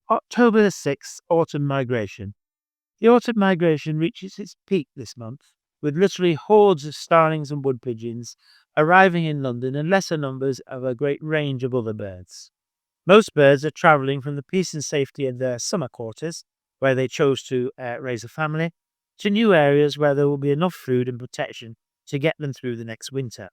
October the 6th, autumn migration. The autumn migration reaches its peak this month, with literally hordes of starlings and woodpigeons arriving in London and lesser numbers of a great range of other birds. Most birds are travelling from the peace and safety of their summer quarters, where they chose to raise a family, to new areas where there will be enough food and protection to get them through the next winter.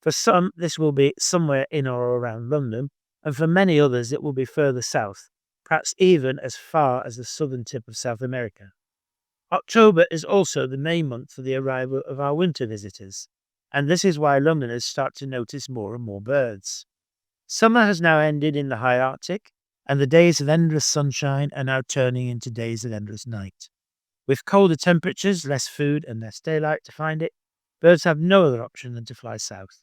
For some, this will be somewhere in or around London, and for many others, it will be further south, perhaps even as far as the southern tip of South America. October is also the main month for the arrival of our winter visitors, and this is why Londoners start to notice more and more birds. Summer has now ended in the high Arctic, and the days of endless sunshine are now turning into days of endless night. With colder temperatures, less food, and less daylight to find it, birds have no other option than to fly south.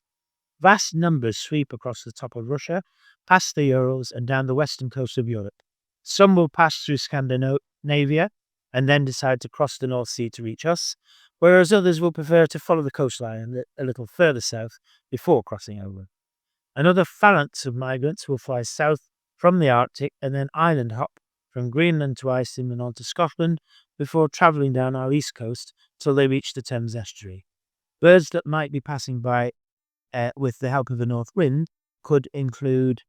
Vast numbers sweep across the top of Russia, past the Urals, and down the western coast of Europe. Some will pass through Scandinavia and then decide to cross the North Sea to reach us, whereas others will prefer to follow the coastline a little further south before crossing over. Another phalanx of migrants will fly south from the Arctic and then island hop from Greenland to Iceland and on to Scotland before travelling down our east coast till they reach the Thames estuary. Birds that might be passing by with the help of the north wind could include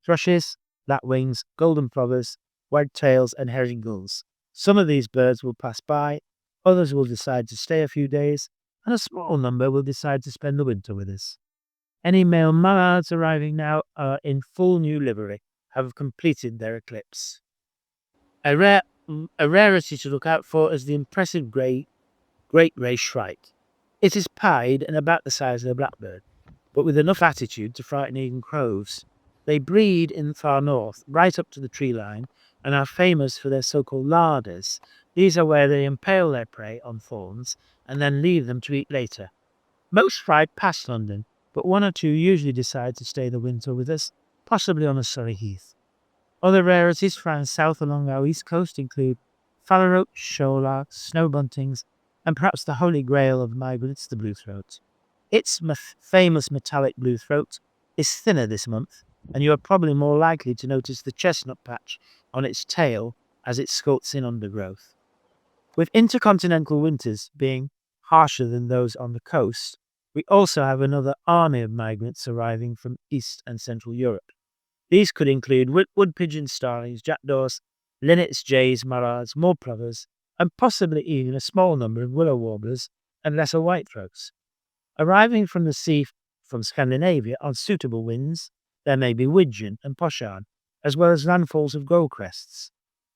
thrushes, lapwings, golden plovers, wagtails, and herring gulls. Some of these birds will pass by, others will decide to stay a few days, and a small number will decide to spend the winter with us. Any male mallards arriving now are in full new livery, have completed their eclipse. A rarity to look out for is the impressive great grey shrike. It is pied and about the size of a blackbird, but with enough attitude to frighten even crows. They breed in the far north, right up to the tree line, and are famous for their so-called larders. These are where they impale their prey on thorns and then leave them to eat later. Most ride past London, but one or two usually decide to stay the winter with us, possibly on a Surrey heath. Other rarities flying south along our east coast include phalarope, shoallarks, snow buntings, and perhaps the holy grail of migrants, the blue throat. Its famous metallic blue throat is thinner this month, and you are probably more likely to notice the chestnut patch on its tail as it skulks in undergrowth. With intercontinental winters being harsher than those on the coast, we also have another army of migrants arriving from East and Central Europe. These could include woodpigeons, starlings, jackdaws, linnets, jays, mallards, moor plovers, and possibly even a small number of willow warblers and lesser whitethroats. Arriving from the sea from Scandinavia on suitable winds, there may be widgeon and pochard, as well as landfalls of goldcrests.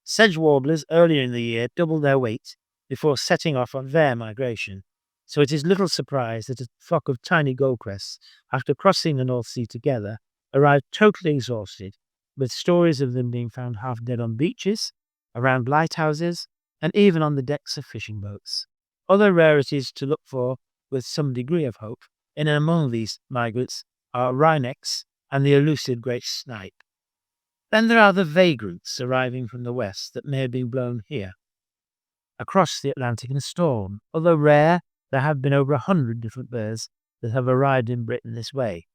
Sedge warblers earlier in the year double their weight before setting off on their migration, so it is little surprise that a flock of tiny goldcrests, after crossing the North Sea together, arrive totally exhausted, with stories of them being found half dead on beaches, around lighthouses, and even on the decks of fishing boats. Other rarities to look for with some degree of hope in and among these migrants are wrynecks and the elusive great snipe. Then there are the vagrants arriving from the west that may have been blown here across the Atlantic in a storm. Although rare, there have been over 100 different birds that have arrived in Britain this way.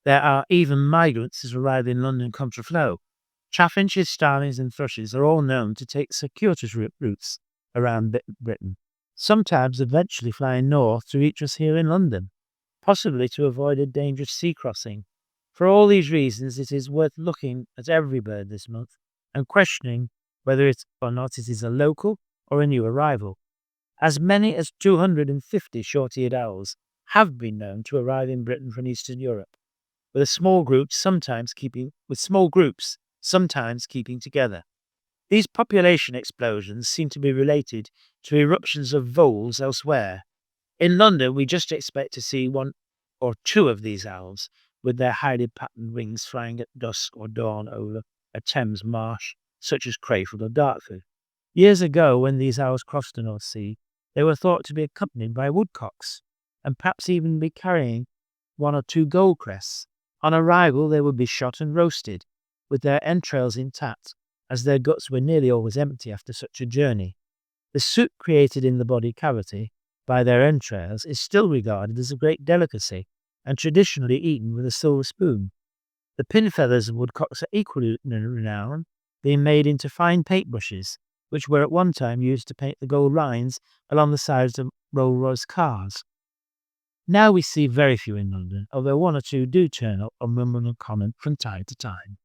There are even migrants that arrive in London contraflow. Chaffinches, starlings, and thrushes are all known to take circuitous routes around Britain, sometimes eventually flying north to reach us here in London, possibly to avoid a dangerous sea crossing. For all these reasons, it is worth looking at every bird this month and questioning whether it or not it is a local or a new arrival. As many as 250 short-eared owls have been known to arrive in Britain from Eastern Europe, with small groups sometimes keeping together. These population explosions seem to be related to eruptions of voles elsewhere. In London, we just expect to see one or two of these owls with their highly patterned wings flying at dusk or dawn over a Thames marsh, such as Crayford or Dartford. Years ago, when these owls crossed the North Sea, they were thought to be accompanied by woodcocks, and perhaps even be carrying one or two goldcrests. On arrival, they would be shot and roasted, with their entrails intact, as their guts were nearly always empty after such a journey. The soup created in the body cavity by their entrails is still regarded as a great delicacy, and traditionally eaten with a silver spoon. The pin feathers of woodcocks are equally renowned, being made into fine paintbrushes, which were at one time used to paint the gold lines along the sides of Rolls-Royce cars. Now we see very few in London, although one or two do turn up on Wimbledon Common from time to time.